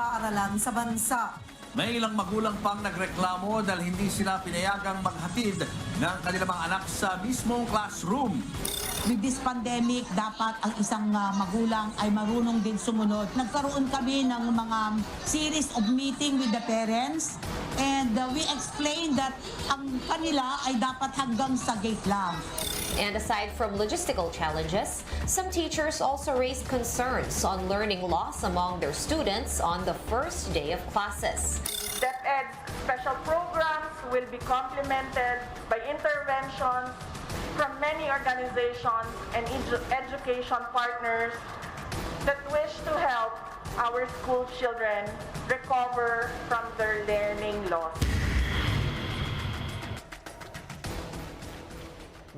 paaralan sa bansa. May ilang magulang pang nagreklamo dahil hindi sila pinayagang maghatid ng kanilang mga anak sa mismong classroom. With this pandemic, dapat ang isang magulang ay marunong din sumunod. Nagkaroon kami ng mga series of meeting with the parents and we explained that ang kanila ay dapat hanggang sa gate lang. And aside from logistical challenges, some teachers also raised concerns on learning loss among their students on the first day of classes. DepEd's special programs will be complemented by interventions from many organizations and education partners that wish to help our school children recover from their learning loss.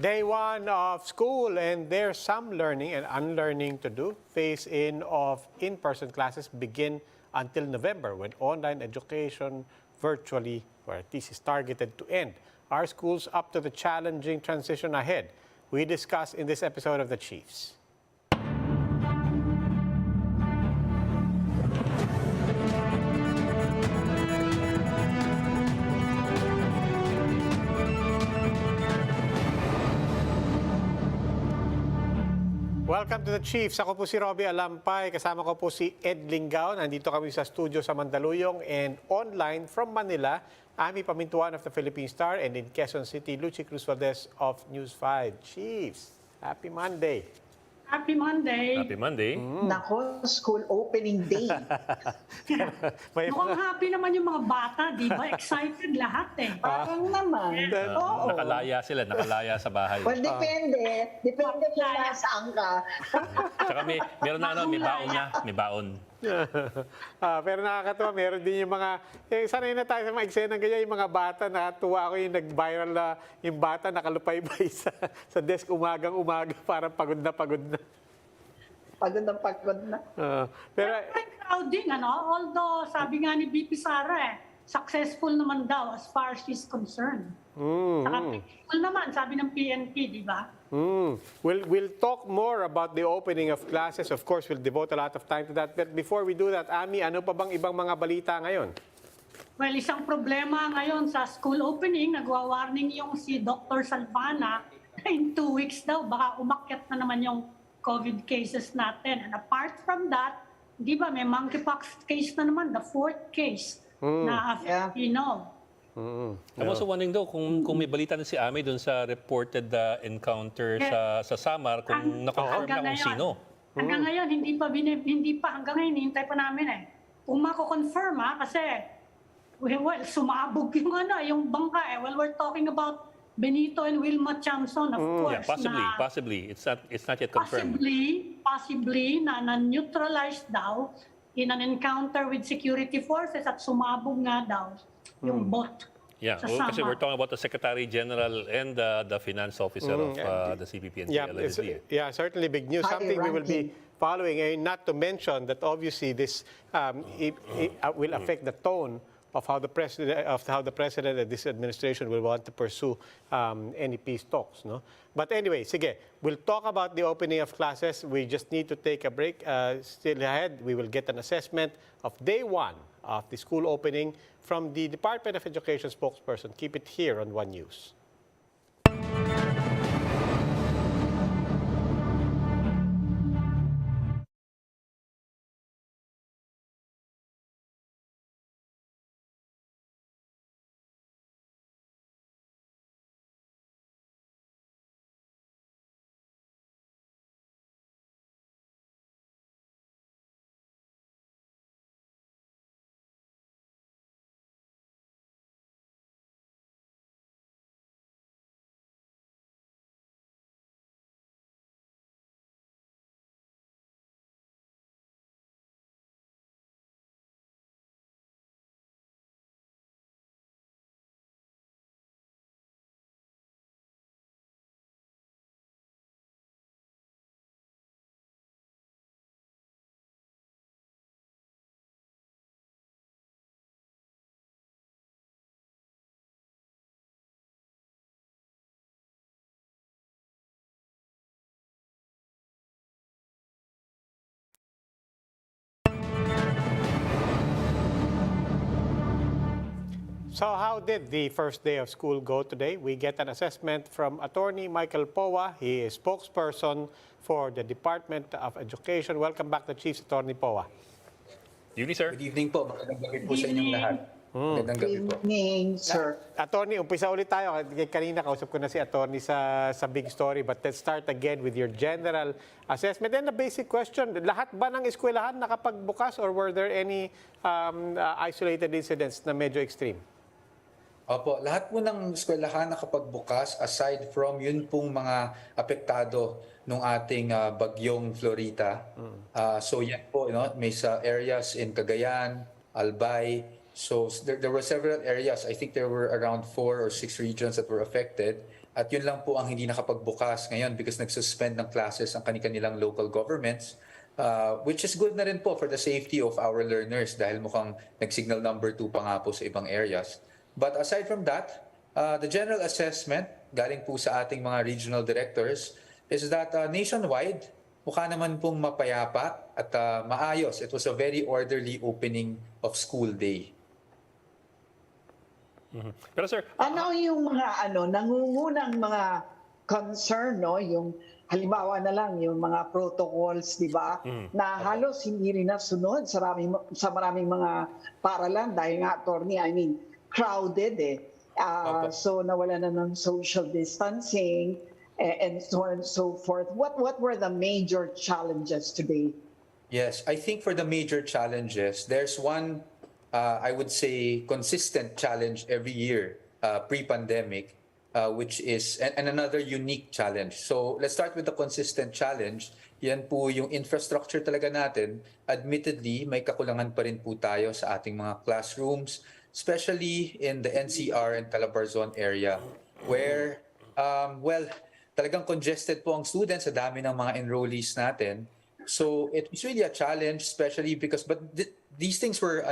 Day one of school, and there's some learning and unlearning to do. Phase-in of in-person classes begin until November, when online education virtually, or at least is targeted to end. Are schools up to the challenging transition ahead? We discuss in this episode of The Chiefs. Welcome to The Chiefs. Ako po si Roby Alampay. Kasama ko po si Ed Lingao. Nandito kami sa studio sa Mandaluyong and online from Manila, Ami Pamintuan of the Philippine Star, and in Quezon City, Luchi Cruz-Valdes of News 5. Chiefs, happy Monday. Happy Monday. Happy Monday. Nako, school opening day. Mukhang happy naman yung mga bata, di ba? Excited lahat eh. Parang naman. Oo. Nakalaya sila, nakalaya sa bahay. Well, depende. Depende kung nasaan ka. Tsaka meron na may baon na, may baon. Pero nakakatuwa, meron din yung mga, sanay na tayo sa mga eksena ganyan, yung mga bata, nakatuwa ako yung nag-viral na yung bata nakalupay-bay sa desk umagang-umaga, parang pagod na pagod na. Pagod na pagod na. Pero proud din, ano? Although, sabi nga ni BP Sara successful naman daw as far as she's concerned. Saka peaceful naman, sabi ng PNP, di ba? We'll talk more about the opening of classes. Of course, we'll devote a lot of time to that. But before we do that, Ami, ano pa bang ibang mga balita ngayon? Well, isang problema ngayon sa school opening, nagwa-warning yung si Dr. Salvana na in 2 weeks daw, baka umakyat na naman yung COVID cases natin. And apart from that, di ba, may monkeypox case na naman, the 4th case na Filipino. I'm also wondering daw kung may balita na si Ami doon sa reported encounter sa Samar, kung na-confirm na kung sino. Hanggang ngayon, hindi pa, hanggang ngayon, hintay pa namin eh. Kung mako-confirm kasi, well, sumabog yung bangka eh. Well, we're talking about Benito and Wilma Chamson, of course. Yeah, possibly. It's not yet confirmed. Possibly na neutralized daw in an encounter with security forces at sumabog nga daw yung boat. Yeah, kasi we're talking about the Secretary General and the Finance Officer of the CPP and PLDT. Yeah, certainly big news. Something we will be following. Not to mention that obviously this will affect the tone of how the president and this administration will want to pursue any peace talks, no? But anyway, sige, we'll talk about the opening of classes. We just need to take a break. Still ahead, we will get an assessment of day one of the school opening from the Department of Education spokesperson. Keep it here on One News. So how did the first day of school go today? We get an assessment from Attorney Michael Poa. He is spokesperson for the Department of Education. Welcome back to Chief Attorney Poa. Good evening, sir. Good evening po. Magandang gabi po sa inyong lahat. Magandang gabi po. Evening, sir. Attorney, umpisa ulit tayo. Kanina kausap ko na si Attorney sa big story. But let's start again with your general assessment. And the basic question, lahat ba ng eskwelahan nakapagbukas or were there any isolated incidents na medyo extreme? Opo, lahat po ng eskwelahan nakapagbukas aside from yun pong mga apektado nung ating bagyong Florita. So yan po, may sa areas in Cagayan, Albay. So there were several areas. I think there were around 4 or 6 regions that were affected. At yun lang po ang hindi nakapagbukas ngayon because nagsuspend ng classes ang kanilang local governments. Which is good na rin po for the safety of our learners dahil mukhang nag-signal number 2 pa nga po sa ibang areas. But aside from that, the general assessment galing po sa ating mga regional directors is that nationwide, mukha naman pong mapayapa at maayos. It was a very orderly opening of school day. Pero sir, Ano yung mga nangungunang mga concern, no? Yung halimbawa na lang yung mga protocols, di ba? Na halos hindi rin nasunod sa maraming mga paralan dahil nga, attorney, crowded eh. So nawala na ng social distancing and so on and so forth. What were the major challenges today? Yes, I think for the major challenges, there's one, I would say, consistent challenge every year pre-pandemic, which is, and another unique challenge. So let's start with the consistent challenge. Yan po yung infrastructure talaga natin. Admittedly, may kakulangan pa rin po tayo sa ating mga classrooms, especially in the NCR and Calabarzon area, where, talagang congested po ang students sa dami ng mga enrollees natin. So it was really a challenge, especially because, these things were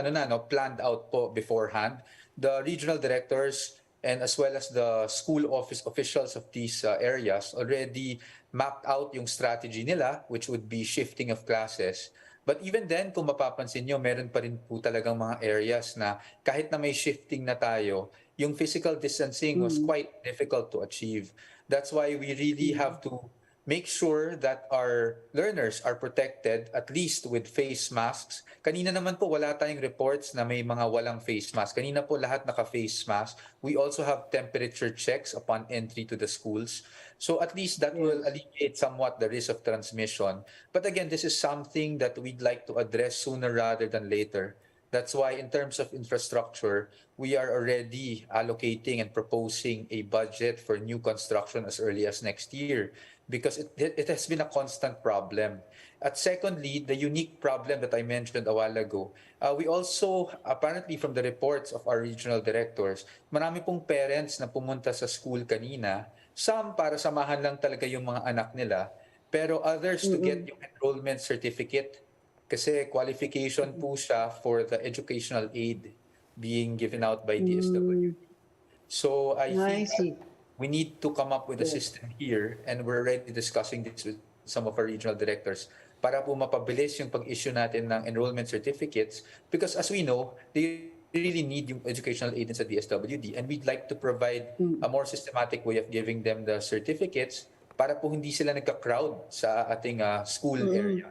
planned out po beforehand. The regional directors and as well as the school office officials of these areas already mapped out yung strategy nila, which would be shifting of classes. But even then, kung mapapansin nyo, meron pa rin po talagang mga areas na kahit na may shifting na tayo, yung physical distancing was quite difficult to achieve. That's why we really have to make sure that our learners are protected, at least with face masks. Kanina naman po, wala tayong reports na may mga walang face mask. Kanina po, lahat naka-face mask. We also have temperature checks upon entry to the schools. So at least that will alleviate somewhat the risk of transmission. But again, this is something that we'd like to address sooner rather than later. That's why in terms of infrastructure, we are already allocating and proposing a budget for new construction as early as next year because it has been a constant problem. At secondly, the unique problem that I mentioned a while ago, we also, apparently from the reports of our regional directors, marami pong parents na pumunta sa school kanina, some para samahan lang talaga yung mga anak nila, pero others to get yung enrollment certificate kasi qualification po siya for the educational aid being given out by DSWD. So I think we need to come up with a system here and we're already discussing this with some of our regional directors para po mapabilis yung pag-issue natin ng enrollment certificates because as we know, they really need yung educational aid sa DSWD and we'd like to provide a more systematic way of giving them the certificates para po hindi sila nagka-crowd sa ating school area.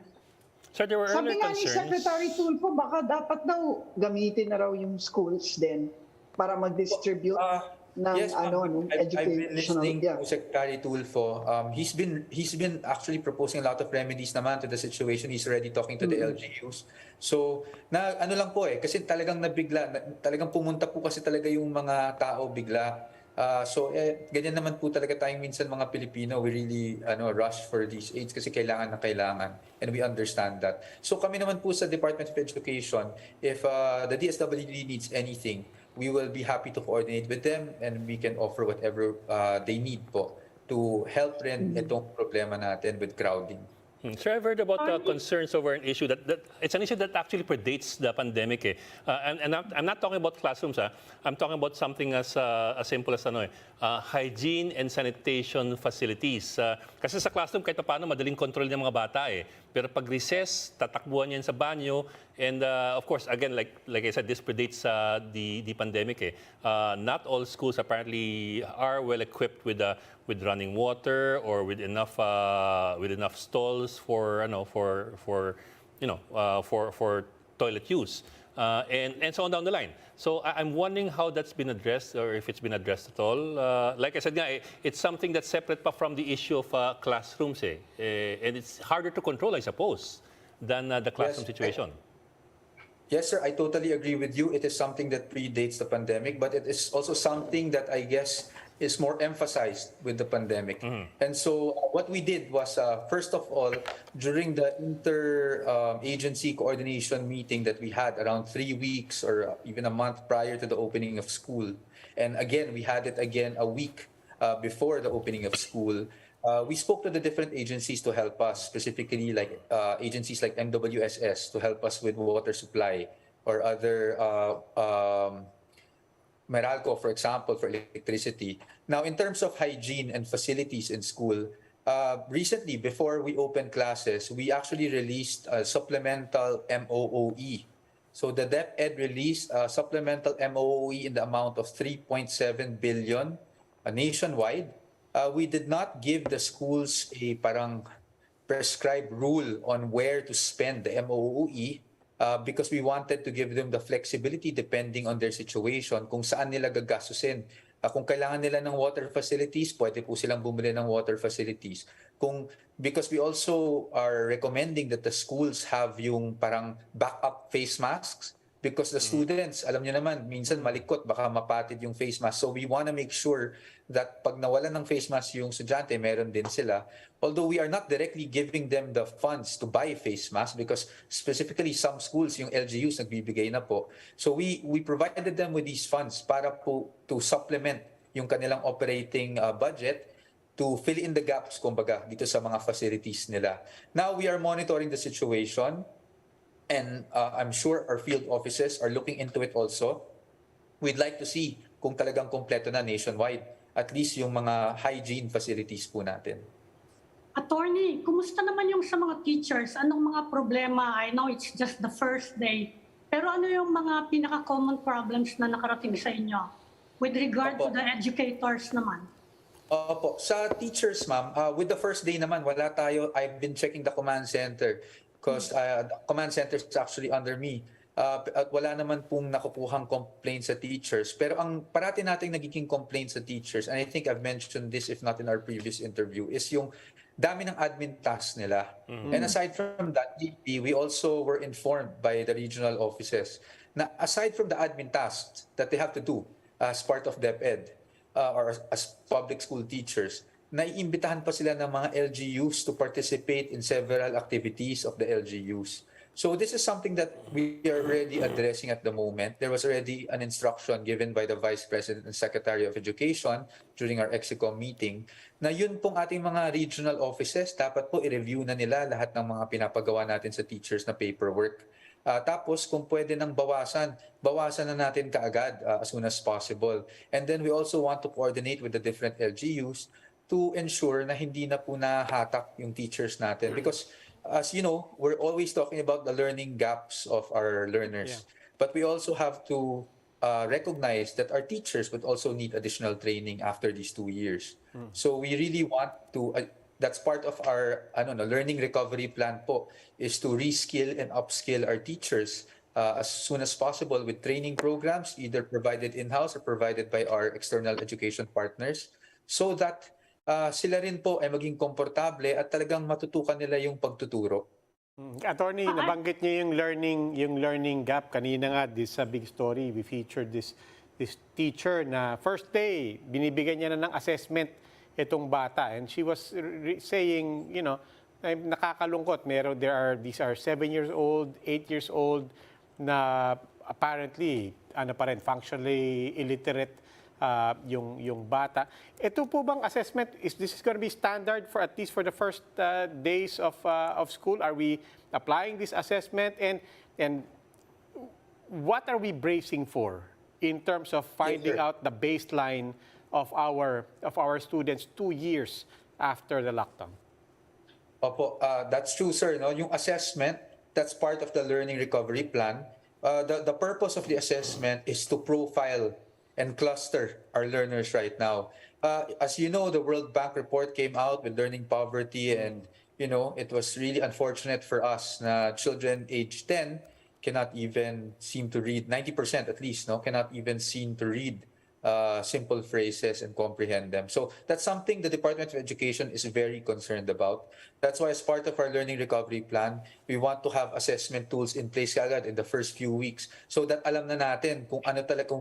sir, there were Sabi earlier nga ni concerns. Secretary Tulfo, baka dapat daw gamitin na raw yung schools din para mag-distribute ng Yes, I've been educational. listening to Secretary Tulfo. He's been actually proposing a lot of remedies naman to the situation. He's already talking to the LGUs. So, ano lang po kasi talagang talagang pumunta po kasi talaga yung mga tao bigla. Ganyan naman po talaga tayong minsan mga Pilipino. We really rush for these aids kasi kailangan na kailangan. And we understand that. So kami naman po sa Department of Education, if the DSWD needs anything, we will be happy to coordinate with them and we can offer whatever they need po to help rin itong problema natin with crowding. Sir, I've heard about concerns over an issue that it's an issue that actually predates the pandemic. And I'm not talking about classrooms. I'm talking about something as simple as hygiene and sanitation facilities. Kasi sa classroom, kahit paano, madaling control ng mga bata. Pero pag recess, tatakbuhan yan sa banyo. And of course, again, like I said, this predates the pandemic. Not all schools apparently are well equipped with running water or with enough stalls for for toilet use. And so on down the line. So I'm wondering how that's been addressed, or if it's been addressed at all. Like I said, it's something that's separate pa from the issue of classrooms, and it's harder to control, I suppose, than the classroom situation. Yes, sir, I totally agree with you. It is something that predates the pandemic, but it is also something that I guess is more emphasized with the pandemic. And so what we did was, first of all, during the inter-agency coordination meeting that we had around 3 weeks or even a month prior to the opening of school, and again, we had it again a week before the opening of school, we spoke to the different agencies to help us, specifically like agencies like MWSS to help us with water supply, or other Meralco, for example, for electricity. Now, in terms of hygiene and facilities in school, recently, before we opened classes, we actually released a supplemental MOOE. So the DepEd released a supplemental MOOE in the amount of 3.7 billion nationwide. We did not give the schools a parang prescribed rule on where to spend the MOOE, because we wanted to give them the flexibility depending on their situation kung saan nila gagastusin. Kung kailangan nila ng water facilities, pwede po silang bumili ng water facilities. Because we also are recommending that the schools have yung parang backup face masks, because the students, alam nyo naman, minsan malikot, baka mapatid yung face mask. So we want to make sure that pag nawalan ng face mask yung estudyante, meron din sila. Although we are not directly giving them the funds to buy face masks, because specifically some schools, yung LGUs, nagbibigay na po. So we provided them with these funds para po to supplement yung kanilang operating budget to fill in the gaps, kumbaga, dito sa mga facilities nila. Now we are monitoring the situation. And I'm sure our field offices are looking into it also. We'd like to see kung talagang kompleto na nationwide, at least yung mga hygiene facilities po natin. Attorney, kumusta naman yung sa mga teachers? Anong mga problema? I know it's just the first day. Pero ano yung mga pinaka-common problems na nakarating sa inyo with regard to the educators naman? Opo. Sa teachers, ma'am, with the first day naman, wala tayo. I've been checking the command center, because the command center is actually under me. At wala naman pong nakukuhang complaints sa teachers. Pero ang parati nating nagiging complaints sa teachers, and I think I've mentioned this if not in our previous interview, is yung dami ng admin tasks nila. And aside from that, we also were informed by the regional offices na aside from the admin tasks that they have to do as part of DepEd or as public school teachers, naiimbitahan pa sila ng mga LGUs to participate in several activities of the LGUs. So this is something that we are already addressing at the moment. There was already an instruction given by the Vice President and Secretary of Education during our EXICOM meeting na yun pong ating mga regional offices, dapat po i-review na nila lahat ng mga pinapagawa natin sa teachers na paperwork. Tapos kung pwede nang bawasan na natin kaagad as soon as possible. And then we also want to coordinate with the different LGUs to ensure na hindi na po nahatak yung teachers natin. Because, as you know, we're always talking about the learning gaps of our learners. Yeah. But we also have to recognize that our teachers would also need additional training after these 2 years. So we really want to, that's part of our learning recovery plan po, is to reskill and upskill our teachers as soon as possible with training programs, either provided in-house or provided by our external education partners, so that sila rin po ay maging komportable at talagang matutukan nila yung pagtuturo. Attorney, nabanggit niyo yung learning gap kanina nga, this big story. We featured this teacher na first day binibigyan niya na ng assessment itong bata, and she was saying, nakakalungkot. These are 7 years old, 8 years old na apparently functionally illiterate. Yung bata. Ito po bang assessment, this is going to be standard for at least for the first days of school? Are we applying this assessment? And what are we bracing for in terms of finding out the baseline of our students 2 years after the lockdown? Opo, that's true, sir. No, yung assessment, that's part of the learning recovery plan. The purpose of the assessment is to profile and cluster our learners right now. As you know, the World Bank report came out with learning poverty, and it was really unfortunate for us na children age 10 cannot even seem to read, 90% at least, no, cannot even seem to read simple phrases and comprehend them. So that's something the Department of Education is very concerned about. That's why as part of our learning recovery plan, we want to have assessment tools in place agad in the first few weeks so that alam na natin kung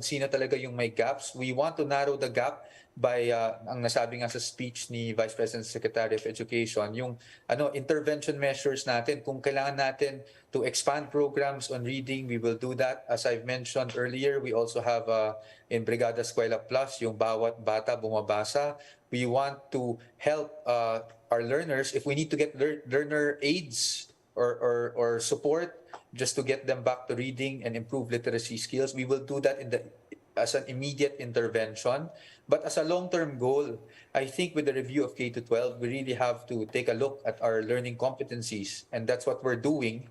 sino talaga yung may gaps. We want to narrow the gap by ang nasabi nga sa speech ni Vice President Secretary of Education, yung intervention measures natin. Kung kailangan natin to expand programs on reading, we will do that. As I've mentioned earlier, we also have in Brigada Eskwela Plus, yung bawat bata bumabasa. We want to help our learners. If we need to get learner aids or support just to get them back to reading and improve literacy skills, we will do that as an immediate intervention. But as a long-term goal, I think with the review of K-12, we really have to take a look at our learning competencies. And that's what we're doing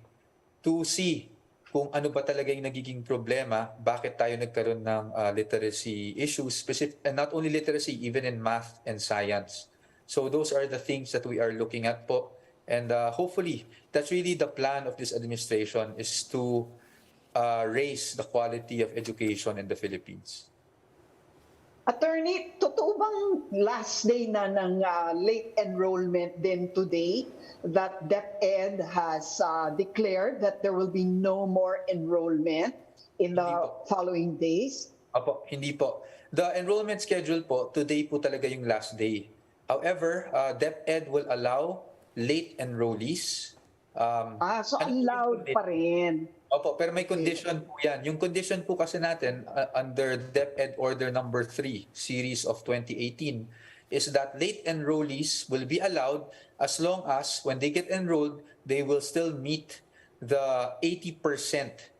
to see kung ano ba talaga yung nagiging problema, bakit tayo nagkaroon ng literacy issues, and not only literacy, even in math and science. So those are the things that we are looking at po. And hopefully, that's really the plan of this administration, is to raise the quality of education in the Philippines. Attorney, totoo bang last day na ng late enrollment din today that DepEd has declared that there will be no more enrollment in the following days? Opo, hindi po. The enrollment schedule po, today po talaga yung last day. However, DepEd will allow late enrollees. So allowed pa rin. Opo, pero may condition po yan. Yung condition po kasi natin under DepEd Order Number 3, Series of 2018, is that late enrollees will be allowed as long as when they get enrolled, they will still meet the 80%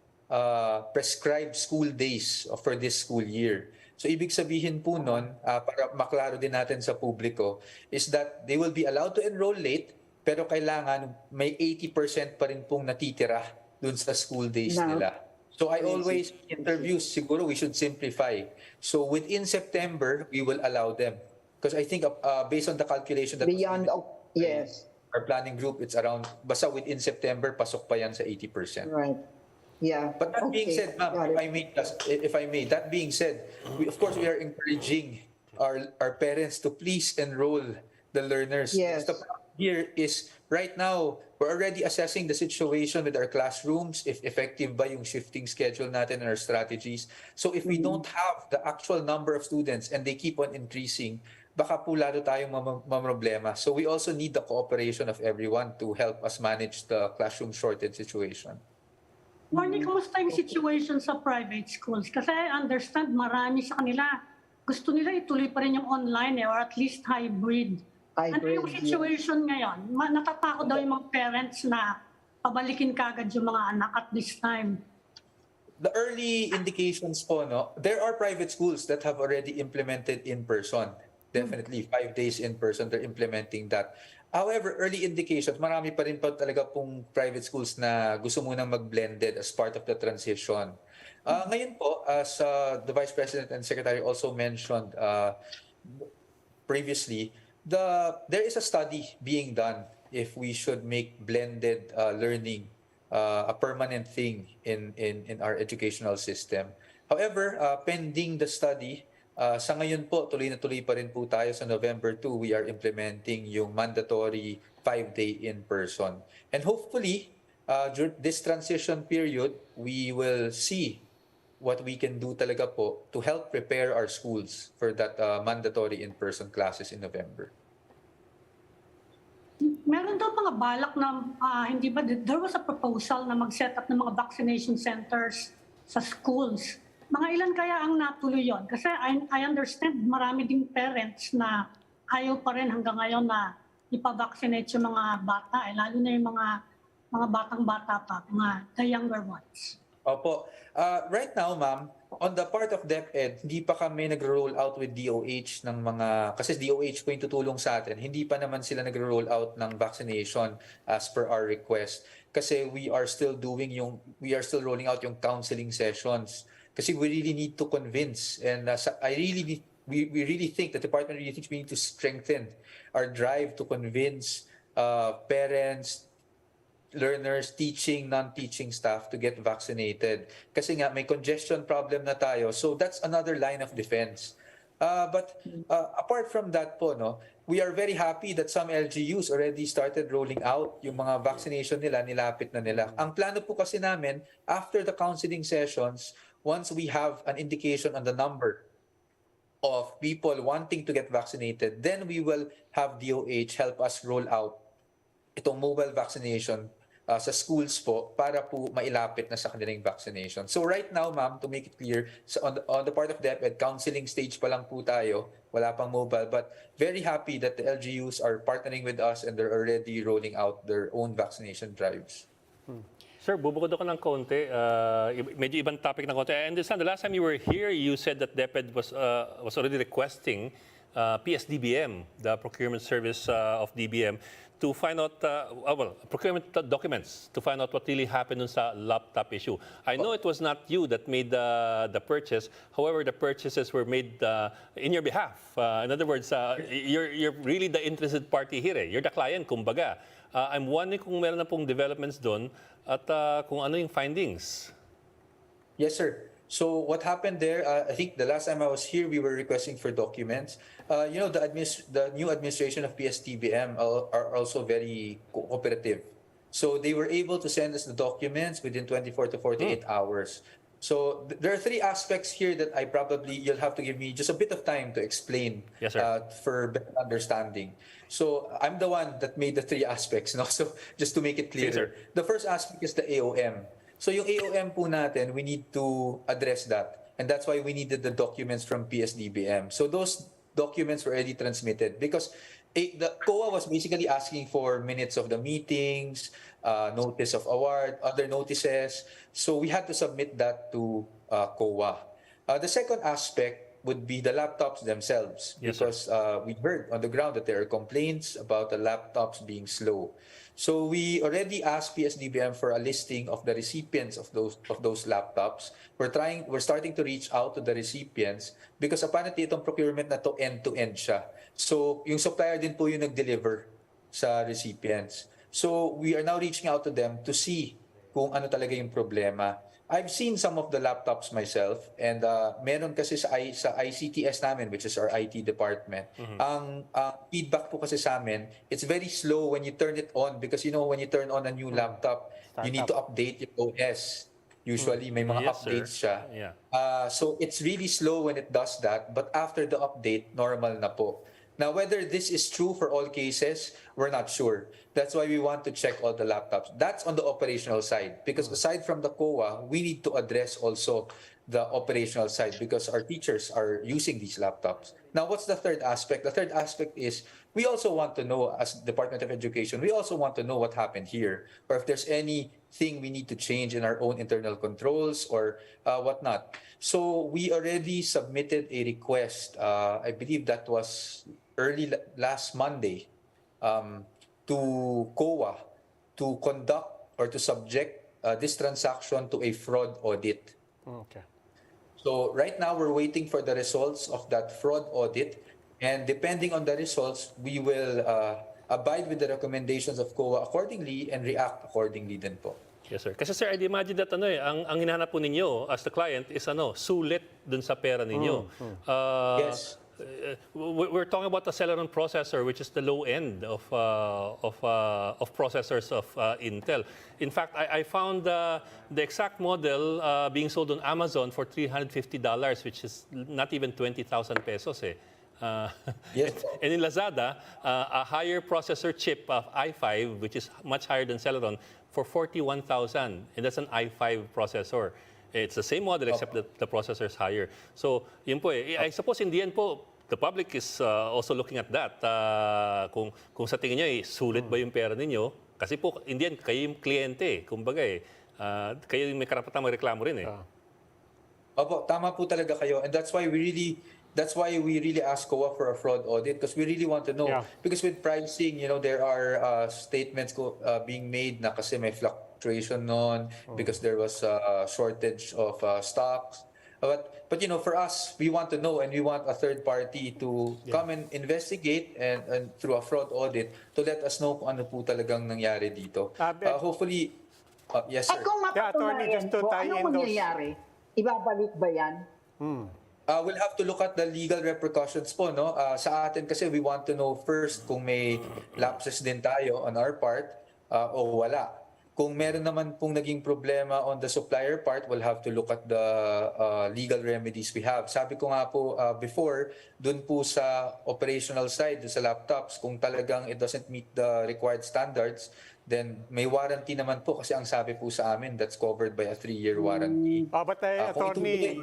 prescribed school days for this school year. So ibig sabihin po nun, para maklaro din natin sa publiko, is that they will be allowed to enroll late, pero kailangan may 80% pa rin pong natitira dun sa school days nila. So I always interviews, siguro we should simplify. So within September, we will allow them. Because I think based on the calculation that our planning group, it's around, basta within September, pasok pa yan sa 80%. Right. Yeah. But that being said, ma'am, if I may, that being said, of course we are encouraging our parents to please enroll the learners. Yes. The problem here is right now, we're already assessing the situation with our classrooms, if effective ba yung shifting schedule natin and our strategies. So if we don't have the actual number of students and they keep on increasing, baka po lalo tayong mamroblema. So we also need the cooperation of everyone to help us manage the classroom shortage situation. Marnie, kumusta yung situation sa private schools? Kasi I understand marami sa kanila, gusto nila ituloy pa rin yung online or at least hybrid. Ano yung situation ngayon? Natatakot daw yung mga parents na pabalikin kagad yung mga anak at this time. The early indications po, there are private schools that have already implemented in person. Definitely, 5 days in person, they're implementing that. However, early indications, marami pa rin pa talaga pong private schools na gusto munang mag-blended as part of the transition. Ngayon po, as the Vice President and Secretary also mentioned previously, there is a study being done if we should make blended learning a permanent thing in our educational system. However, pending the study, sa ngayon po, tuloy na tuloy pa rin po tayo sa November 2, we are implementing yung mandatory 5-day in-person. And hopefully, during this transition period, we will see what we can do talaga po to help prepare our schools for that mandatory in-person classes in November. Meron daw mga balak na, hindi ba, there was a proposal na mag-set up ng mga vaccination centers sa schools. Mga ilan kaya ang natuloy yon? Kasi I understand marami ding parents na ayaw pa rin hanggang ngayon na ipavaccinate yung mga bata, lalo na yung mga batang-bata pa, the younger ones. Opo. Right now, ma'am, on the part of DepEd, hindi pa kami nagro-roll out with DOH ng mga, kasi DOH po yung tutulong sa atin, hindi pa naman sila nagro-roll out ng vaccination as per our request. Kasi we are still rolling out yung counseling sessions. Kasi we really need to convince, and we really think, the department really thinks we need to strengthen our drive to convince parents, learners, teaching, non-teaching staff to get vaccinated. Kasi nga, may congestion problem na tayo. So that's another line of defense. But apart from that po, no, we are very happy that some LGUs already started rolling out yung mga vaccination nila, nilapit na nila. Ang plano po kasi namin, after the counseling sessions, once we have an indication on the number of people wanting to get vaccinated, then we will have DOH help us roll out itong mobile vaccination sa schools po para po mailapit na sa kanilang vaccination. So right now, ma'am, to make it clear, on the part of DepEd, counseling stage pa lang po tayo, wala pang mobile, but very happy that the LGUs are partnering with us and they're already rolling out their own vaccination drives. Sir, bubukod ako ng konti. Medyo ibang topic ng konti. I understand the last time you were here, you said that DepEd was already requesting PSDBM, the procurement service of DBM, to find out, procurement documents to find out what really happened on sa laptop issue. I know it was not you that made the purchase. However, the purchases were made in your behalf. In other words, you're really the interested party here. You're the client, kumbaga. I'm wondering kung meron na pong developments doon at kung ano yung findings. Yes, sir. So what happened there, I think the last time I was here, we were requesting for documents. The new administration of PSTBM are also very cooperative. So they were able to send us the documents within 24 to 48 hours. So there are three aspects here that you'll have to give me just a bit of time to explain. Yes, sir. For better understanding. So I'm the one that made the three aspects. No? So just to make it clear, Yes, sir. the first aspect is the AOM. So yung AOM po natin, we need to address that. And that's why we needed the documents from PSDBM. So those documents were already transmitted because the COA was basically asking for minutes of the meetings, notice of award, other notices. So we had to submit that to COA. The second aspect would be the laptops themselves. Yes, because we heard on the ground that there are complaints about the laptops being slow. So we already asked PSDBM for a listing of the recipients of those laptops. We're starting to reach out to the recipients because apparently itong procurement na to end-to-end siya. So yung supplier din po yung nag-deliver sa recipients. So we are now reaching out to them to see kung ano talaga yung problema. I've seen some of the laptops myself and meron kasi sa ICTS namin, which is our IT department. Ang feedback po kasi sa amin, it's very slow when you turn it on because when you turn on a new laptop, you need to update your OS. Usually may mga Yes, updates sir. siya. Yeah. So it's really slow when it does that, but after the update, normal na po. Now, whether this is true for all cases, we're not sure. That's why we want to check all the laptops. That's on the operational side. Because aside from the COA, we need to address also the operational side because our teachers are using these laptops. Now, what's the third aspect? The third aspect is we also want to know, as Department of Education, we also want to know what happened here or if there's anything we need to change in our own internal controls or whatnot. So we already submitted a request, I believe that was early last Monday, to COA to conduct or to subject this transaction to a fraud audit. Okay. So right now we're waiting for the results of that fraud audit, and depending on the results, we will abide with the recommendations of COA accordingly and react accordingly din po. Yes, sir. Kasi sir, I'd imagine that ang hinahanap po ninyo as the client is sulit dun sa pera ninyo. Yes. We're talking about the Celeron processor, which is the low end of processors of Intel. In fact, I found the exact model being sold on Amazon for $350, which is not even 20,000 pesos. Yes. And in Lazada, a higher processor chip of i5, which is much higher than Celeron, for 41,000, and that's an i5 processor. It's the same model except that the processor is higher. So, yun po I suppose in the end po, the public is also looking at that. Kung sa tingin nyo, sulit ba yung pera ninyo? Kasi po, in the end, kayo yung kliyente. Kumbaga kayo yung may karapatang magreklamo rin . Opo, tama po talaga kayo. And that's why we really ask COA for a fraud audit because we really want to know. Yeah. Because with pricing, there are statements being made na kasi may fluctuation noon because there was a shortage of stocks. But for us, we want to know and we want a third party to come and investigate and through a fraud audit to let us know kung ano po talagang nangyari dito. Hopefully, yes sir. At kung Attorney, mapatunayan just to po, tie in anong those- mangyayari? Ibabalik ba yan? We'll have to look at the legal repercussions po, no? Sa atin kasi we want to know first kung may lapses din tayo on our part o wala. Kung meron naman pong naging problema on the supplier part, we'll have to look at the legal remedies we have. Sabi ko nga po before, dun po sa operational side, dun sa laptops, kung talagang it doesn't meet the required standards, then may warranty naman po kasi ang sabi po sa amin, that's covered by a 3-year warranty. But Attorney,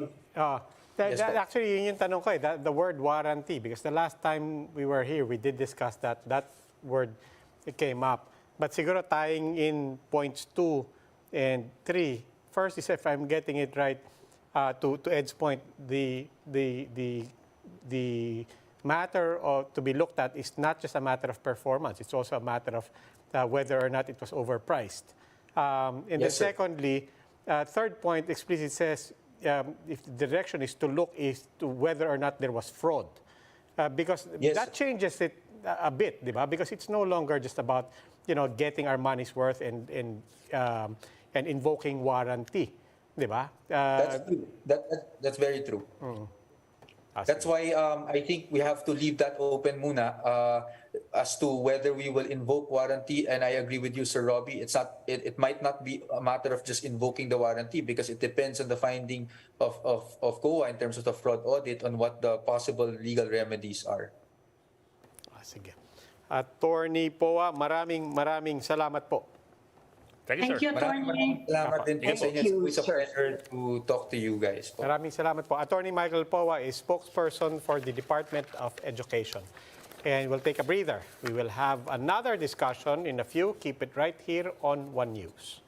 Yes, po. actually, yun yung tanong ko the word warranty, because the last time we were here, we did discuss that word, it came up. But siguro tying in points 2 and 3, first is, if I'm getting it right, to Ed's point, the matter to be looked at is not just a matter of performance, it's also a matter of whether or not it was overpriced. And then Yes, sir. secondly, third point explicitly says, if the direction is to look is to whether or not there was fraud. Because Yes, that changes it a bit, di ba? Because it's no longer just about, getting our money's worth and invoking warranty, di ba? That's true. That's very true. That's why I think we have to leave that open muna as to whether we will invoke warranty. And I agree with you, Sir Roby. It might not be a matter of just invoking the warranty because it depends on the finding of COA in terms of the fraud audit on what the possible legal remedies are. Sige. Attorney Poa, maraming salamat po. Thank you, Thank sir. you, Maraming Attorney. salamat din po sa inyo. Thank you, It's a sir. pleasure to talk to you guys po. Maraming salamat po. Attorney Michael Poa is spokesperson for the Department of Education. And we'll take a breather. We will have another discussion in a few. Keep it right here on One News.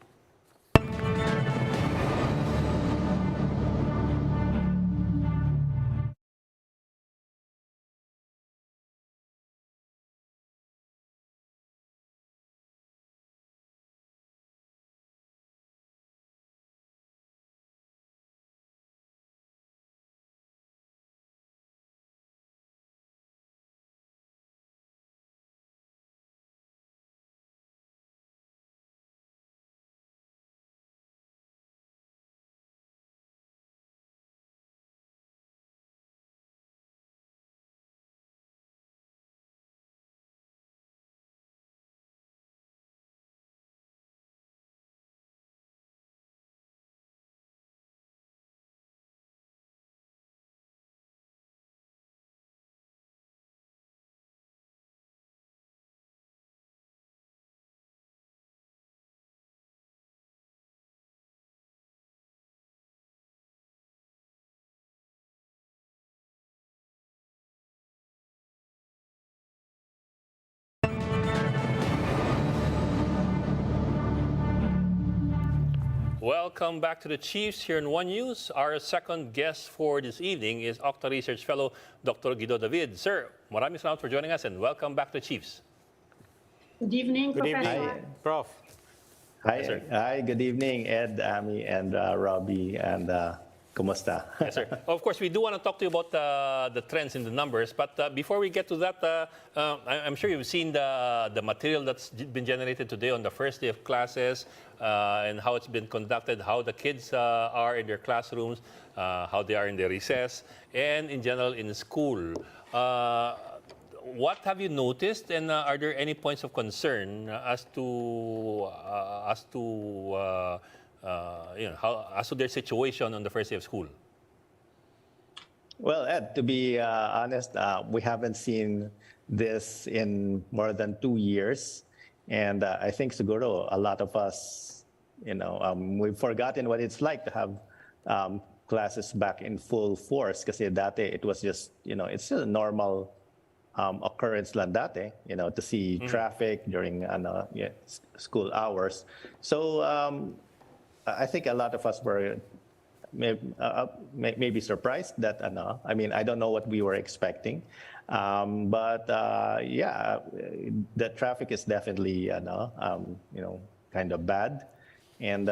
Welcome back to the Chiefs here in One News. Our second guest for this evening is OCTA Research Fellow Dr. Guido David. Sir, maraming salamat for joining us and welcome back to the Chiefs. Good evening, Good Professor. evening, Prof. Hi, sir. hi, good evening, Ed, Ami, and Robbie, and kumusta? Yes, sir. Of course, we do want to talk to you about the trends in the numbers, but before we get to that, I'm sure you've seen the material that's been generated today on the first day of classes and how it's been conducted, how the kids are in their classrooms, how they are in their recess, and in general in school. What have you noticed, and are there any points of concern as to their situation on the first day of school? Well, Ed, to be honest, we haven't seen this in more than 2 years. And I think siguro a lot of us, we've forgotten what it's like to have classes back in full force. Kasi dati it was just, it's just a normal occurrence lang dati, to see traffic during school hours. So I think a lot of us were maybe surprised that I mean, I don't know what we were expecting, but yeah, the traffic is definitely kind of bad, and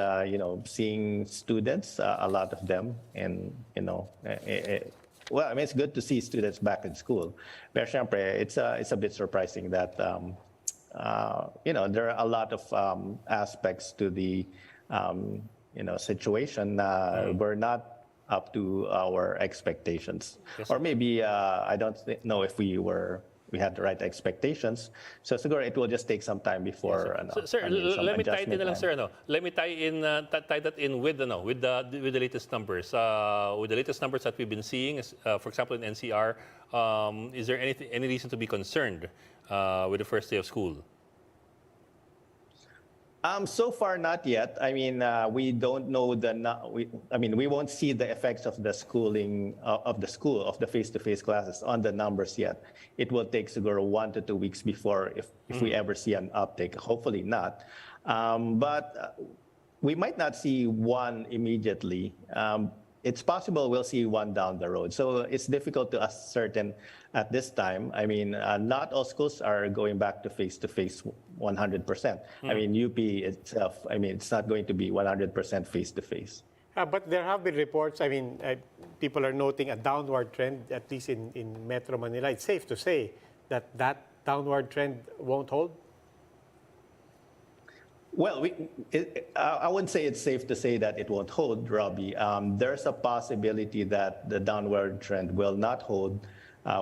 seeing students, a lot of them, and well, I mean, it's good to see students back in school. Pero syempre, it's a bit surprising that there are a lot of aspects to the situation were not up to our expectations. Yes, or maybe I don't know if we had the right expectations. So siguro it will just take some time before. Sir, some let me tie it in adjustment lang, time. sir. Let me tie that in with the latest numbers. With the latest numbers that we've been seeing, for example, in NCR, is there any reason to be concerned with the first day of school? So far, not yet. I mean, we don't know we won't see the effects of the schooling of the face-to-face classes on the numbers yet. It will take siguro 1 to 2 weeks before if we ever see an uptick. Hopefully not, but we might not see one immediately. It's possible we'll see one down the road. So it's difficult to ascertain at this time. I mean, not all schools are going back to face-to-face 100%. I mean, UP itself, I mean, it's not going to be 100% face-to-face. But there have been reports, I mean, people are noting a downward trend, at least in Metro Manila. It's safe to say that downward trend won't hold? Well, I wouldn't say it's safe to say that it won't hold, Robbie. There's a possibility that the downward trend will not hold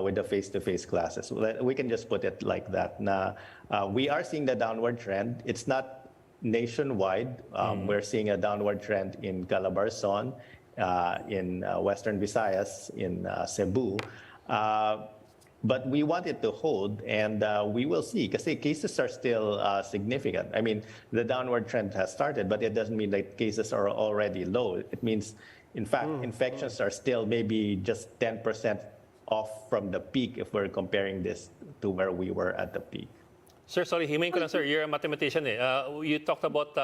with the face-to-face classes. We can just put it like that. Now, we are seeing the downward trend. It's not nationwide. We're seeing a downward trend in Calabarzon, in Western Visayas, in Cebu. But we want it to hold, and we will see, because cases are still significant. I mean, the downward trend has started, but it doesn't mean that cases are already low. It means, in fact, infections are still maybe just 10% off from the peak if we're comparing this to where we were at the peak. Sir, sorry, himayin ko lang, sir. You're a mathematician. You talked about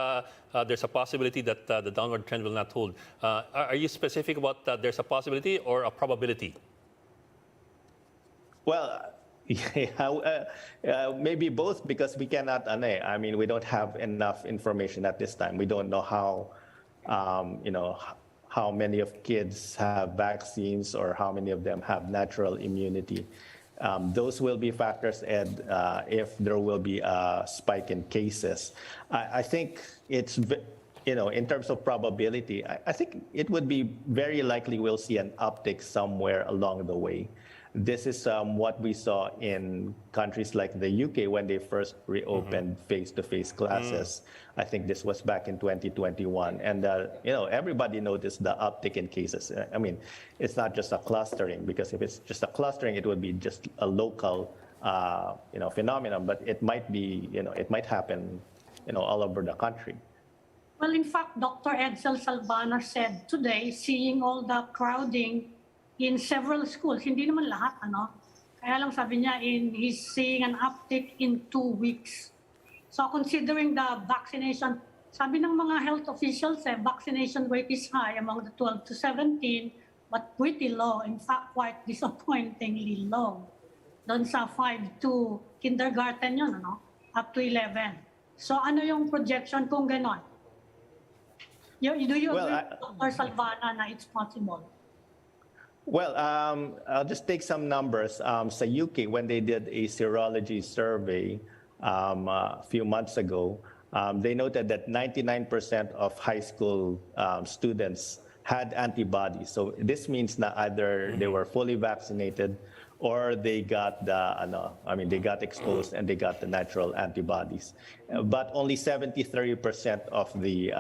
there's a possibility that the downward trend will not hold. Are you specific about there's a possibility or a probability? Well, maybe both, because we cannot, I mean, we don't have enough information at this time. We don't know how, how many of kids have vaccines or how many of them have natural immunity. Those will be factors, and if there will be a spike in cases. I think it's, in terms of probability, I think it would be very likely we'll see an uptick somewhere along the way. This is what we saw in countries like the UK when they first reopened face-to-face classes. I think this was back in 2021. And, everybody noticed the uptick in cases. I mean, it's not just a clustering, because if it's just a clustering, it would be just a local, phenomenon. But it might be, it might happen, all over the country. Well, in fact, Dr. Edsel Salvana said today, seeing all the crowding in several schools, hindi naman lahat, Kaya lang sabi niya, he's seeing an uptick in 2 weeks. So considering the vaccination, sabi ng mga health officials, vaccination rate is high among the 12 to 17, but pretty low. In fact, quite disappointingly low. Doon sa 5 to kindergarten yun, up to 11. So ano yung projection kung ganon? Do you agree with Dr. Salvana na it's possible? Well, I'll just take some numbers. Sa UK, when they did a serology survey a few months ago, they noted that 99% of high school students had antibodies. So this means that either they were fully vaccinated or they got they got exposed and they got the natural antibodies. But only 73% of the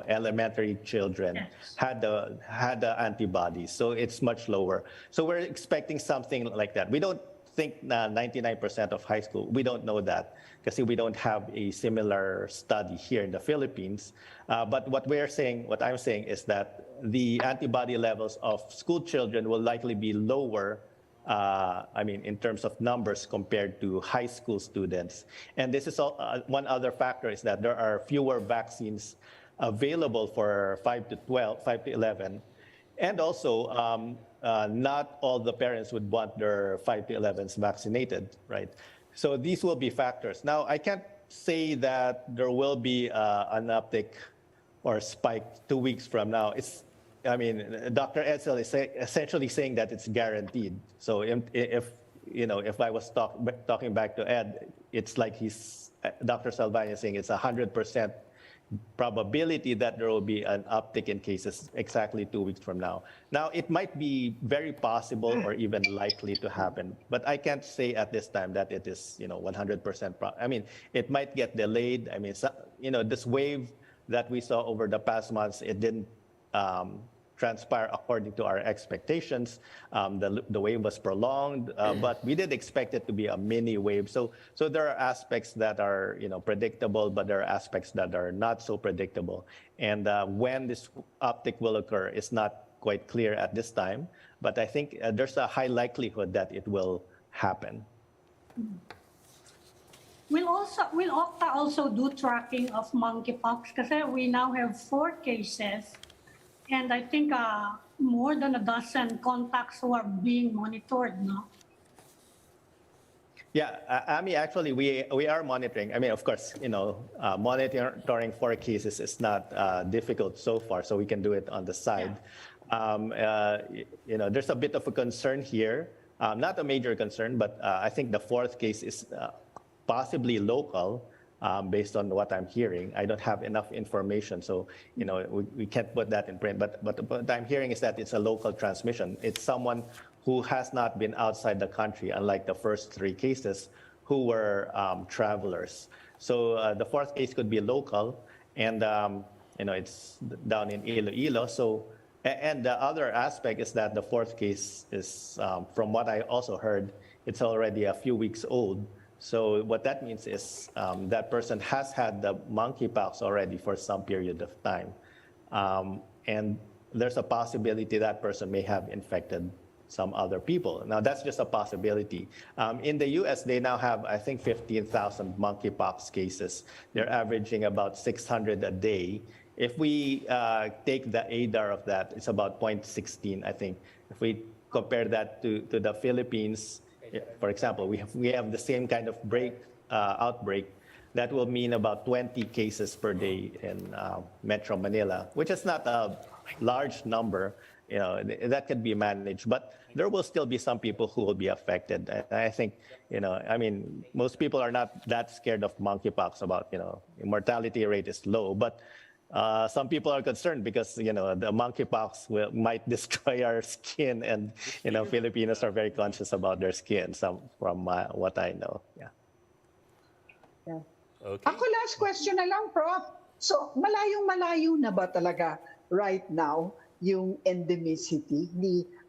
elementary children had the antibodies. So it's much lower. So we're expecting something like that. We don't think 99% of high school. We don't know that because we don't have a similar study here in the Philippines. But what I'm saying is that the antibody levels of school children will likely be lower. In terms of numbers compared to high school students. And this is one other factor is that there are fewer vaccines available for 5 to 12, 5 to 11. And also, not all the parents would want their 5 to 11s vaccinated, right? So these will be factors. Now, I can't say that there will be an uptick or spike 2 weeks from now. Dr. Edsel is essentially saying that it's guaranteed. So if I was talking back to Ed, it's like Dr. Salvania is saying it's 100% probability that there will be an uptick in cases exactly 2 weeks from now. Now, it might be very possible or even likely to happen, but I can't say at this time that it is 100%. It might get delayed. This wave that we saw over the past months, it didn't transpire according to our expectations. The wave was prolonged, but we did expect it to be a mini wave. So there are aspects that are predictable, but there are aspects that are not so predictable. And when this uptick will occur is not quite clear at this time. But I think there's a high likelihood that it will happen. Will OCTA also do tracking of monkeypox? Because we now have 4 cases. And I think more than a dozen contacts who are being monitored, no? Yeah, actually, we are monitoring. Of course, monitoring 4 cases is not difficult so far, so we can do it on the side. Yeah. There's a bit of a concern here, not a major concern, but I think the 4th case is possibly local. Based on what I'm hearing, I don't have enough information, so we can't put that in print. But what I'm hearing is that it's a local transmission. It's someone who has not been outside the country, unlike the first 3 cases, who were travelers. So the 4th case could be local, and it's down in Iloilo. So, and the other aspect is that the 4th case is, from what I also heard, it's already a few weeks old. So what that means is that person has had the monkeypox already for some period of time. And there's a possibility that person may have infected some other people. Now, that's just a possibility. In the US, they now have, I think, 15,000 monkeypox cases. They're averaging about 600 a day. If we take the ADAR of that, it's about 0.16, I think. If we compare that to the Philippines, for example, we have the same kind of outbreak. That will mean about 20 cases per day in Metro Manila, which is not a large number. That could be managed, but there will still be some people who will be affected. And I think, most people are not that scared of monkeypox. About mortality rate is low, but some people are concerned because the monkeypox might destroy our skin, and Filipinos are very conscious about their skin. From what I know, yeah. Okay. Ako last question na lang, Prof. So malayong-malayo na ba talaga right now yung endemicity?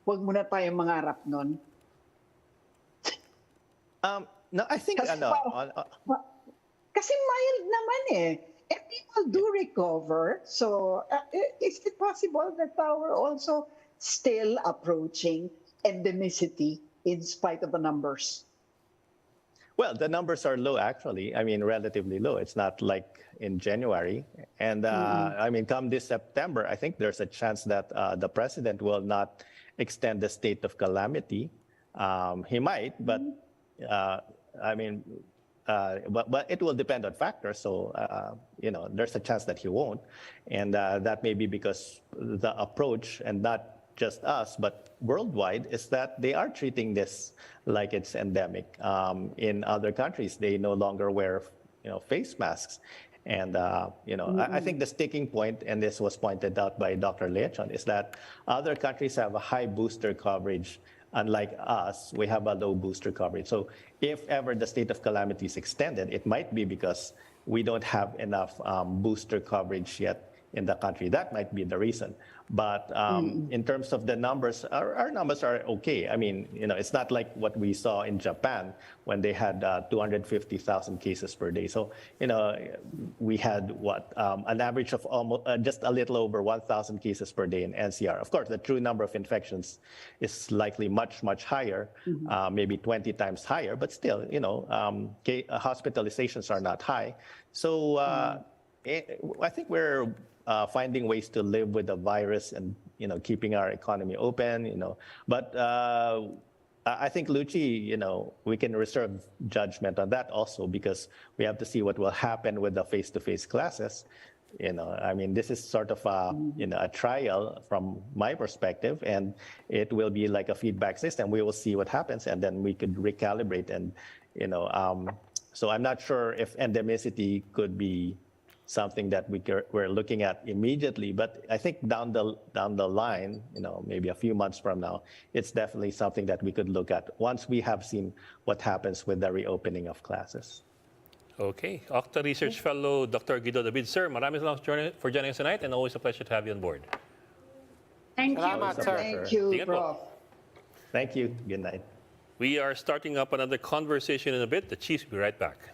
Huwag muna tayong mangarap nun. No, I think kasi mild naman eh. And people do recover. So is it possible that we're also still approaching endemicity in spite of the numbers? Well, the numbers are low, actually. Relatively low. It's not like in January. And come this September, I think there's a chance that the president will not extend the state of calamity. He might, but but it will depend on factors. So, there's a chance that he won't. And that may be because the approach, and not just us, but worldwide, is that they are treating this like it's endemic. In other countries, they no longer wear, face masks. And, I think the sticking point, and this was pointed out by Dr. Leachon, is that other countries have a high booster coverage. Unlike us, we have a low booster coverage. So if ever the state of calamity is extended, it might be because we don't have enough booster coverage yet in the country. That might be the reason. But in terms of the numbers, our numbers are okay. It's not like what we saw in Japan when they had 250,000 cases per day. So, we had an average of almost just a little over 1,000 cases per day in NCR. Of course, the true number of infections is likely much, much higher, maybe 20 times higher. But still, hospitalizations are not high. So I think we're finding ways to live with the virus and keeping our economy open. But I think, Luchi, we can reserve judgment on that also, because we have to see what will happen with the face-to-face classes. I mean, this is sort of a trial from my perspective, and it will be like a feedback system. We will see what happens, and then we could recalibrate. And so I'm not sure if endemicity could be something that we're looking at immediately, but I think down the line, maybe a few months from now, it's definitely something that we could look at once we have seen what happens with the reopening of classes. Okay. OCTA Research Fellow Dr. Guido David. Sir, maraming salamat for joining us tonight, and always a pleasure to have you on board. Thank you. Salamat, sir. Thank you, Ingat po. Prof. Thank you. Good night. We are starting up another conversation in a bit. The Chiefs will be right back.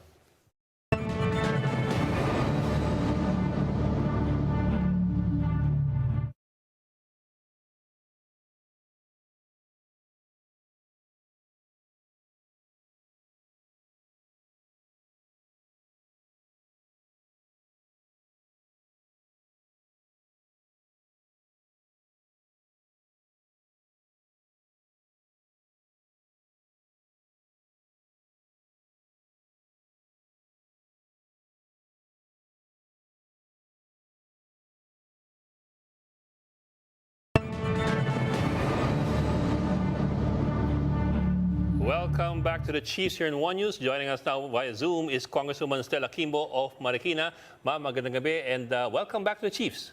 Welcome back to the Chiefs here in One News. Joining us now via Zoom is Congresswoman Stella Quimbo of Marikina. Ma'am, magandang gabi, and welcome back to the Chiefs.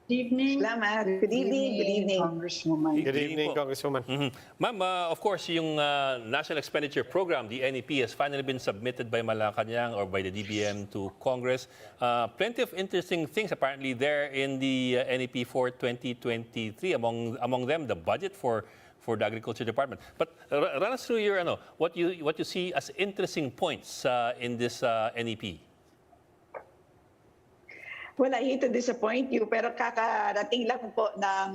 Good evening. Salamat. Good evening. Good evening, Congresswoman. Good evening, Congresswoman. Ma'am, of course, yung National Expenditure Program, the NEP, has finally been submitted by Malacañang or by the DBM to Congress. Plenty of interesting things apparently there in the NEP for 2023. Among them, the budget for the Agriculture Department. But run us through your what you see as interesting points in this NEP. Well, I hate to disappoint you, pero kakarating lang po ng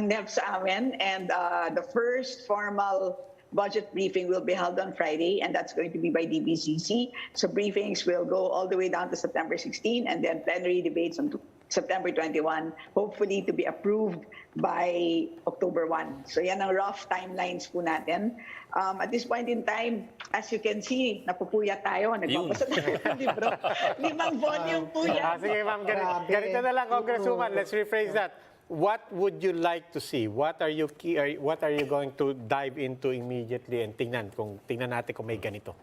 NEP sa amin, and the first formal budget briefing will be held on Friday, and that's going to be by DBCC. So briefings will go all the way down to September 16, and then plenary debates on September 21, hopefully to be approved by October 1. So yan ang rough timelines po natin. At this point in time, as you can see, napupuyat tayo. Nagbabasa tayo ng libro. 5 volume po yan. Sige, ma'am. Ganito na lang, Congresswoman. Let's rephrase that. What would you like to see? What are you going to dive into immediately and tingnan natin kung may ganito?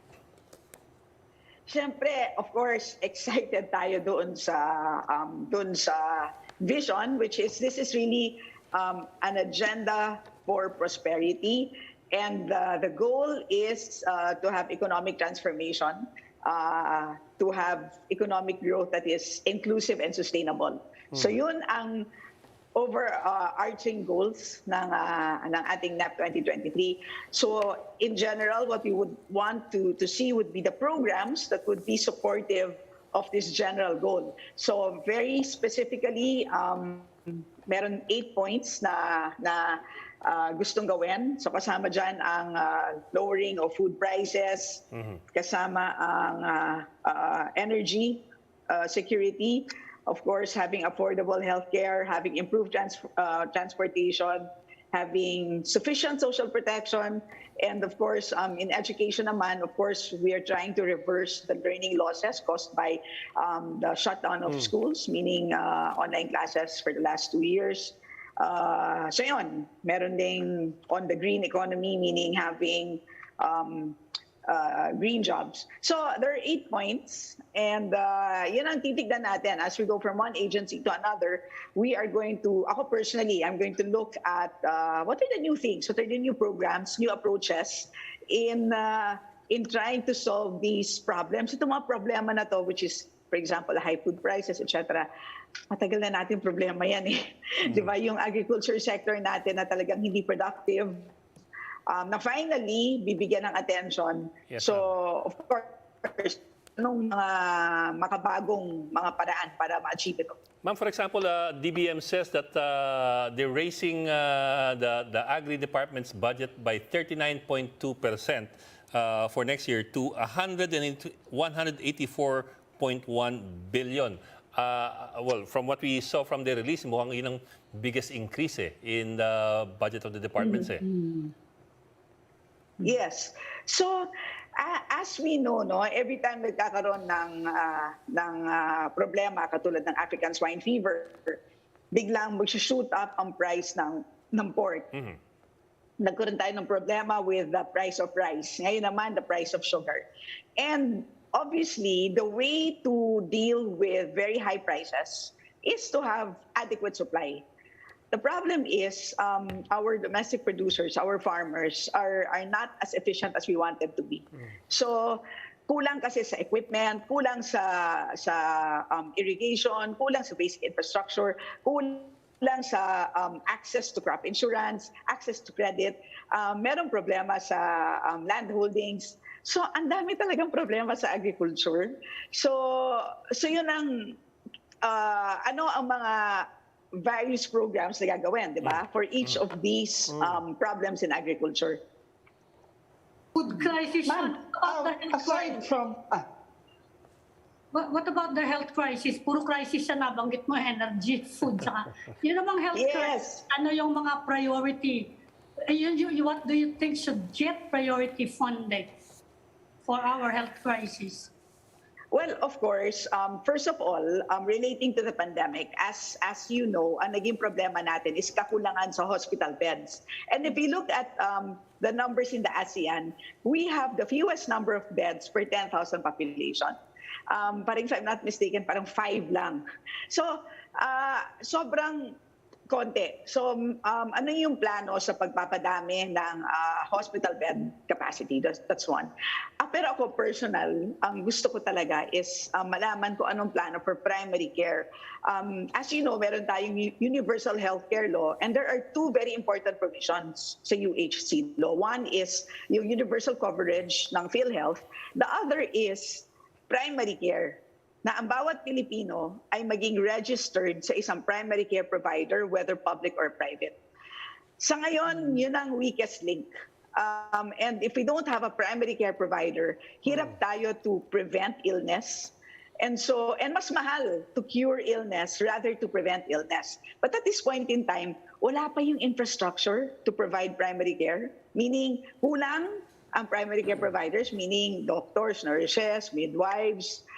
Siyempre, of course, excited tayo doon sa vision, which is this is really an agenda for prosperity, and the goal is to have economic transformation, to have economic growth that is inclusive and sustainable. So yun ang overarching goals ng ating NEP 2023. So in general, what we would want to see would be the programs that would be supportive of this general goal. So very specifically, meron 8 points na gustong gawin. So kasama dyan ang lowering of food prices, kasama ang energy security, of course, having affordable healthcare, having improved transportation, having sufficient social protection, and of course, in education naman, of course, we are trying to reverse the learning losses caused by the shutdown of schools, meaning online classes for the last 2 years. So yun, meron ding on the green economy, meaning having green jobs. So there are 8 points, and yun ang titignan natin as we go from one agency to another. We are going to, ako personally, I'm going to look at what are the new things, what are the new programs, new approaches in trying to solve these problems. Ito mga problema na to, which is, for example, high food prices, etc. Matagal na natin problema yan eh. Di ba? Yung agriculture sector natin na talagang hindi productive, na finally bibigyan ng attention. Yes, so, of course, anong mga makabagong mga paraan para ma-achieve ito? Ma'am, for example, DBM says that they're raising the Agri Department's budget by 39.2% for next year to 184.1 billion. well, from what we saw from the release, mukhang yun ang biggest increase in the budget of the departments. Yes. So, as we know, no, every time nagkakaroon ng problema katulad ng African swine fever, biglang mag-shoot up ang price ng pork. Nagkaroon tayo ng problema with the price of rice. Ngayon naman, the price of sugar. And obviously, the way to deal with very high prices is to have adequate supply. The problem is our domestic producers, our farmers, are not as efficient as we want them to be. So, kulang kasi sa equipment, kulang sa irrigation, kulang sa basic infrastructure, kulang sa access to crop insurance, access to credit. Merong problema sa land holdings. So, ang dami talagang problema sa agriculture. So yun ang ano ang mga various programs na gagawin, di ba? For each of these problems in agriculture. Food crisis. Aside from... What about the health crisis? Puro crisis siya nabanggit mo, energy, food, saka. Yun namang health crisis, ano yung mga priority? What do you think should get priority funding for our health crisis? Well, of course, first of all, relating to the pandemic, as you know, ang naging problema natin is kakulangan sa hospital beds. And if you look at the numbers in the ASEAN, we have the fewest number of beds per 10,000 population. Parang if I'm not mistaken, parang 5 lang. So, sobrang konti. So, ano yung plano sa pagpapadami ng hospital bed capacity? That's one. Pero ako personal, ang gusto ko talaga is malaman ko anong plano for primary care. As you know, meron tayong universal healthcare law, and there are 2 very important provisions sa UHC law. One is yung universal coverage ng PhilHealth. The other is primary care, na ang bawat Pilipino ay maging registered sa isang primary care provider, whether public or private. Sa ngayon, yun ang weakest link. And if we don't have a primary care provider, hirap tayo to prevent illness. And mas mahal to cure illness rather to prevent illness. But at this point in time, wala pa yung infrastructure to provide primary care, meaning kulang ang primary care providers, meaning doctors, nurses, midwives,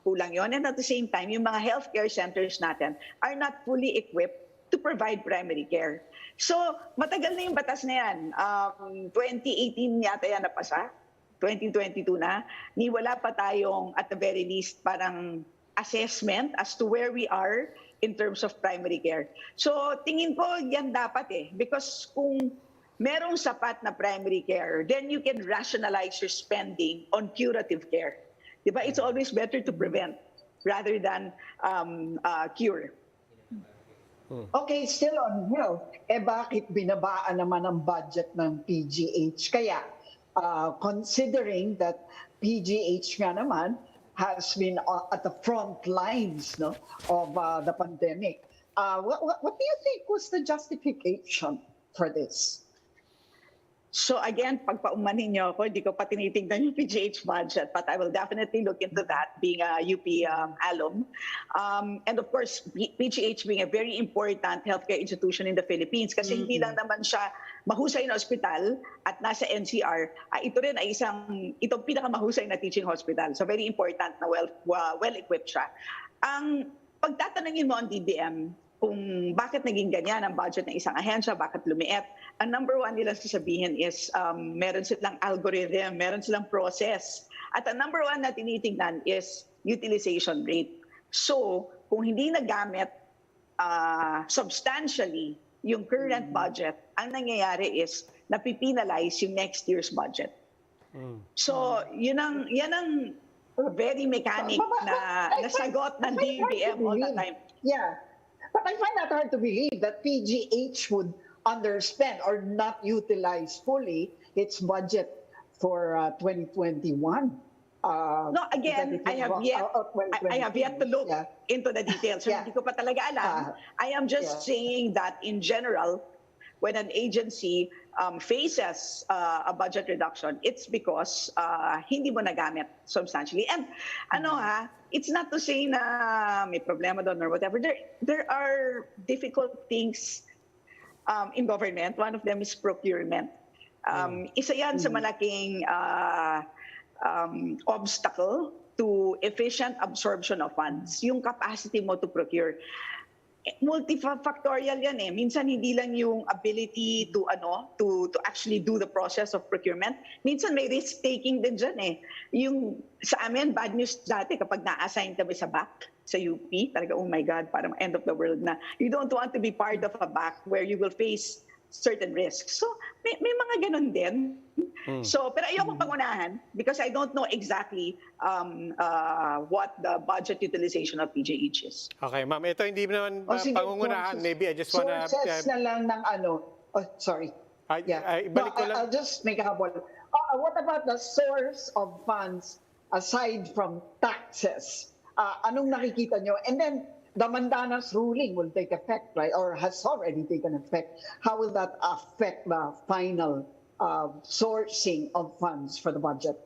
kulang yon. And at the same time, yung mga healthcare centers natin are not fully equipped to provide primary care. So, matagal na yung batas na yan. 2018 yata yan napasa, 2022 na. Ni wala pa tayong, at the very least, parang assessment as to where we are in terms of primary care. So, tingin ko yan dapat because kung merong sapat na primary care, then you can rationalize your spending on curative care. Diba? It's always better to prevent rather than cure. Okay, still on health, bakit binabaan naman ang budget ng PGH? Kaya, considering that PGH nga naman has been at the front lines of the pandemic, what do you think was the justification for this? So again, pagpaumanhin niyo ako, hindi ko pa tinitingnan yung PGH budget, but I will definitely look into that, being a UP alum. And of course, PGH being a very important healthcare institution in the Philippines, kasi hindi lang naman siya mahusay na ospital at nasa NCR, ito rin ay itong pinakamahusay na teaching hospital. So very important na well-equipped siya. Ang pagtatanungin mo ang DBM, kung bakit naging ganyan ang budget ng isang ahensya, bakit lumiit, ang number one nilang sasabihin is meron silang algorithm, meron silang process. At ang number one na tinitingnan is utilization rate. So, kung hindi nagamit substantially yung current budget, ang nangyayari is napipinalize yung next year's budget. So, yan ang very mechanic na sagot ng DBM all the time. Yeah. But I find that hard to believe that PGH would underspend or not utilize fully its budget for 2021. No, again, I have yet to look into the details. So hindi ko pa talaga alam. I am just saying that in general, when an agency faces a budget reduction, it's because hindi mo nagamit substantially. And it's not to say na may problema doon or whatever. There are difficult things in government. One of them is procurement. Isa yan sa malaking obstacle to efficient absorption of funds, yung capacity mo to procure. Multifactorial yan eh. Minsan hindi lang yung ability to actually do the process of procurement. Minsan may risk taking din dyan eh. Yung sa amin, bad news dati kapag na-assign kami sa BAC, sa UP, talaga oh my God, parang end of the world na. You don't want to be part of a BAC where you will face certain risks. So may mga ganun din. So, pero ayoko pangunahan because I don't know exactly what the budget utilization of PJH is. Okay, ma'am. Ito hindi naman pangungunahan. Maybe I just wanna... Sources na lang ng sorry. Ibalik ko lang. I'll just make a habol. What about the source of funds aside from taxes? Anong nakikita nyo? And then, the Mandanas ruling will take effect, right? Or has already taken effect. How will that affect the final sourcing of funds for the budget?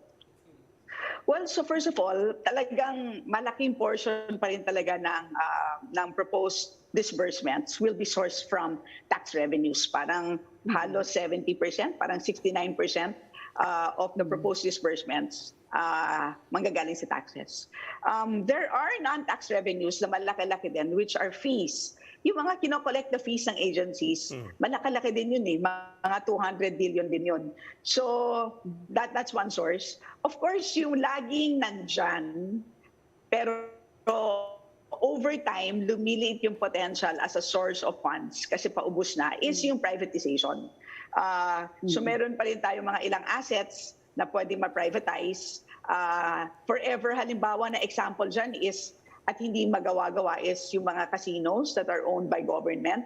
Well, so first of all, talagang malaking portion pa rin talaga ng proposed disbursements will be sourced from tax revenues. Parang halos 70%, parang 69% of the proposed disbursements manggagaling sa taxes. There are non-tax revenues na malaki-laki din, which are fees. Yung mga kinokollect na fees ng agencies, malaki-laki din yun eh. Mga 200 billion din yun. So, that's one source. Of course, yung laging nandyan, pero over time, lumiliit yung potential as a source of funds kasi paubos na, is yung privatization. So, meron pa rin tayo mga ilang assets na pwedeng ma-privatize. Forever, halimbawa na example dyan is, at hindi magawa-gawa is yung mga casinos that are owned by government.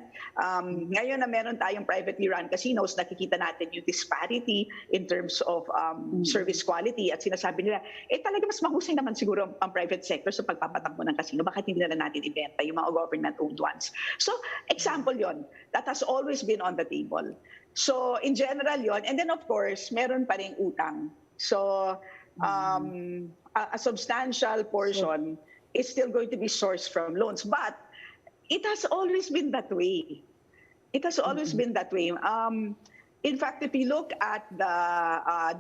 Ngayon na meron tayong privately run casinos, nakikita natin yung disparity in terms of service quality at sinasabi nila, talaga mas mahusay naman siguro ang private sector sa pagpapatakbo ng casino. Bakit hindi na natin ibenta yung mga government-owned ones? So, example yon that has always been on the table. So, in general yon. And then of course, meron pa ring utang. So, a substantial portion is still going to be sourced from loans. But it has always been that way. It has always been that way. In fact, if you look at the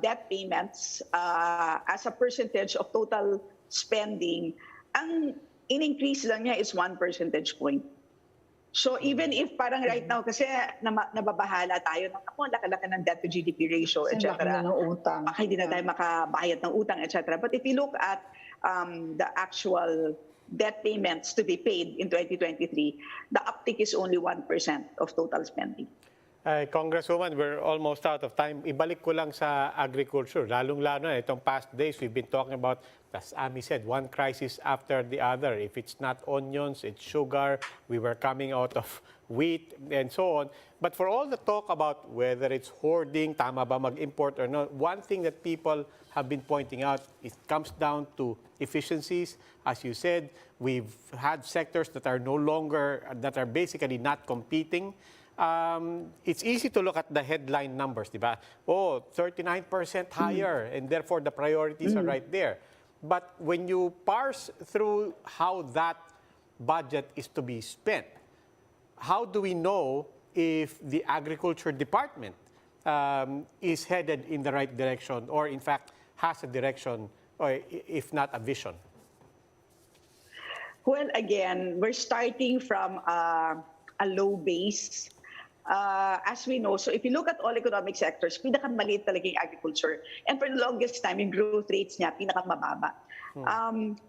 debt payments as a percentage of total spending, ang in-increase lang niya is 1 percentage point. So even if parang right now, kasi nababahala tayo ng laki-laki ng debt to GDP ratio, etc. Baka hindi na tayo makabayad ng utang, etc. But if you look at the actual debt payments to be paid in 2023, the uptick is only 1% of total spending. Congresswoman, we're almost out of time. Ibalik ko lang sa agriculture. Lalong-lalo na itong past days, we've been talking about, as Ami said, one crisis after the other. If it's not onions, it's sugar. We were coming out of wheat and so on. But for all the talk about whether it's hoarding, tama ba mag-import or not, one thing that people have been pointing out, it comes down to efficiencies. As you said, we've had sectors that are no longer, that are basically not competing. It's easy to look at the headline numbers, di ba? 39% higher, and therefore the priorities are right there. But when you parse through how that budget is to be spent, how do we know if the Agriculture Department is headed in the right direction or, in fact, has a direction, or if not a vision? Well, again, we're starting from a low base. As we know, so if you look at all economic sectors, pinakamaliit talaga yung agriculture. And for the longest time, yung growth rates niya, pinakamababa.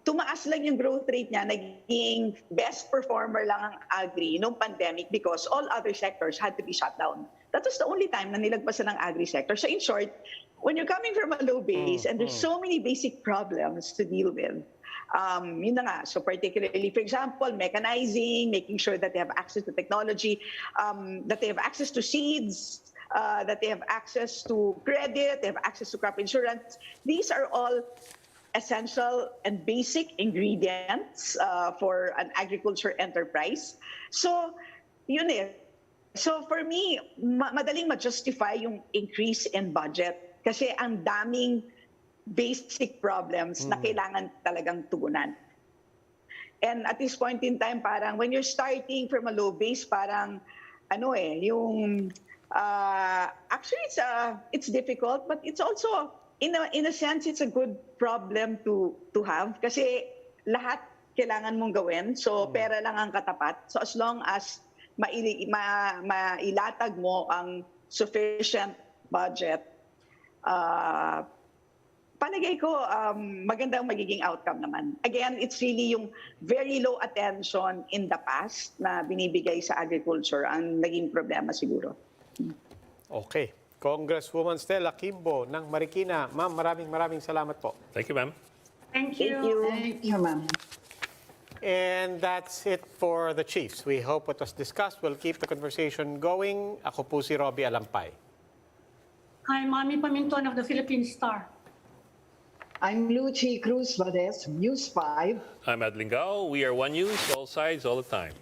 Tumaas lang yung growth rate niya, naging best performer lang ang agri noong pandemic because all other sectors had to be shut down. That was the only time na nilagpasan ng agri sector. So in short, when you're coming from a low base and there's so many basic problems to deal with, yun na nga. So particularly, for example, mechanizing, making sure that they have access to technology, that they have access to seeds, that they have access to credit, they have access to crop insurance. These are all essential and basic ingredients for an agriculture enterprise. So, yun eh. So for me, madaling ma-justify yung increase in budget kasi ang daming basic problems na kailangan talagang tugunan. And at this point in time, parang when you're starting from a low base, parang actually it's difficult, but it's also in a sense it's a good problem to have kasi lahat kailangan mong gawin. So pera lang ang katapat. So as long as mailatag mo ang sufficient budget, palagay ko magandang magiging outcome naman. Again, it's really yung very low attention in the past na binibigay sa agriculture ang naging problema siguro. Okay. Congresswoman Stella Quimbo ng Marikina. Ma'am, maraming salamat po. Thank you, ma'am. Thank you. Thank you, ma'am. And that's it for the Chiefs. We hope what was discussed will keep the conversation going. Ako po si Roby Alampay. I'm Mami Pamintuan of the Philippine Star. I'm Luchi Cruz-Valdes, News 5. I'm at Lingao. We are One News, all sides, all the time.